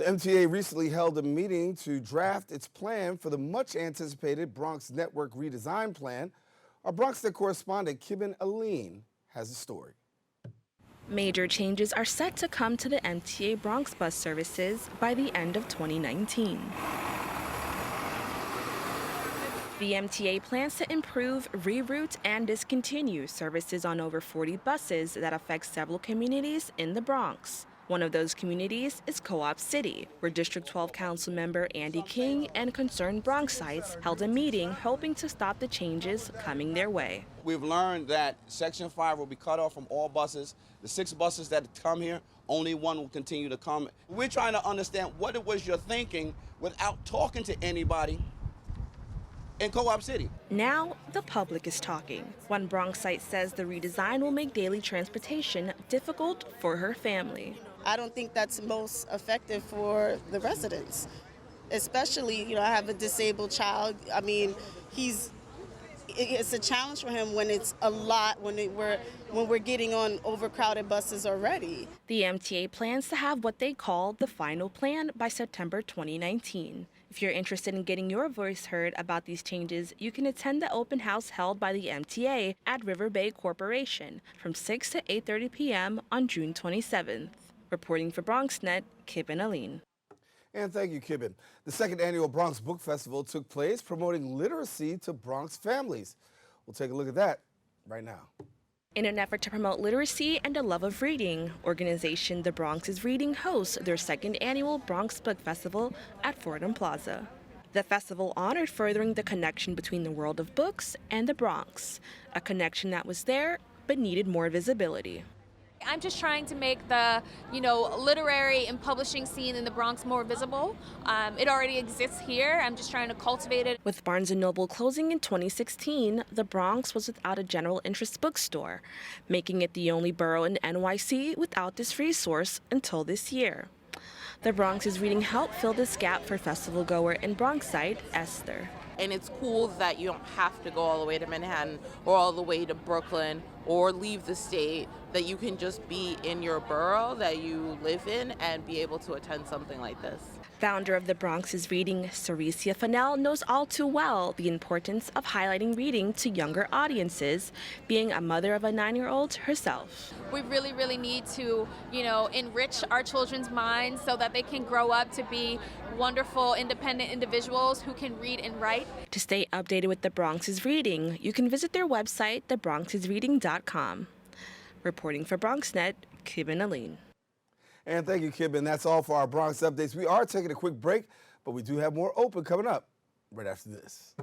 The MTA recently held a meeting to draft its plan for the much-anticipated Bronx Network redesign plan. Our Bronx Net correspondent, Kibin Aline, has the story. Major changes are set to come to the MTA Bronx bus services by the end of 2019. The MTA plans to improve, reroute, and discontinue services on over 40 buses that affect several communities in the Bronx. One of those communities is Co-op City, where District 12 Council member Andy King and concerned Bronxites held a meeting hoping to stop the changes coming their way. We've learned that Section 5 will be cut off from all buses. The 6 buses that come here, only one will continue to come. We're trying to understand what it was you're thinking without talking to anybody in Co-op City. Now, the public is talking. One Bronxite says the redesign will make daily transportation difficult for her family. I don't think that's most effective for the residents, especially, I have a disabled child. I mean, it's a challenge for him when it's a lot, when we're getting on overcrowded buses already. The MTA plans to have what they call the final plan by September 2019. If you're interested in getting your voice heard about these changes, you can attend the open house held by the MTA at River Bay Corporation from 6 to 8:30 p.m. on June 27th. Reporting for BronxNet, Kibin Aline. And thank you, Kibin. The second annual Bronx Book Festival took place, promoting literacy to Bronx families. We'll take a look at that right now. In an effort to promote literacy and a love of reading, organization The Bronx is Reading hosts their second annual Bronx Book Festival at Fordham Plaza. The festival honored furthering the connection between the world of books and the Bronx, a connection that was there but needed more visibility. I'm just trying to make the, literary and publishing scene in the Bronx more visible. It already exists here. I'm just trying to cultivate it. With Barnes & Noble closing in 2016, the Bronx was without a general interest bookstore, making it the only borough in NYC without this resource until this year. The Bronx is Reading helped fill this gap for festival goer and Bronxite Esther. And it's cool that you don't have to go all the way to Manhattan or all the way to Brooklyn or leave the state, that you can just be in your borough that you live in and be able to attend something like this. Founder of the Bronx is Reading, Ceresia Fennell, knows all too well the importance of highlighting reading to younger audiences, being a mother of a 9-year-old herself. We really, really need to, enrich our children's minds so that they can grow up to be wonderful, independent individuals who can read and write. To stay updated with the Bronx is Reading, you can visit their website, thebronxisreading.com. Reporting for BronxNet, Kibin Aline. And thank you, Kibin. That's all for our Bronx updates. We are taking a quick break, but we do have more open coming up right after this.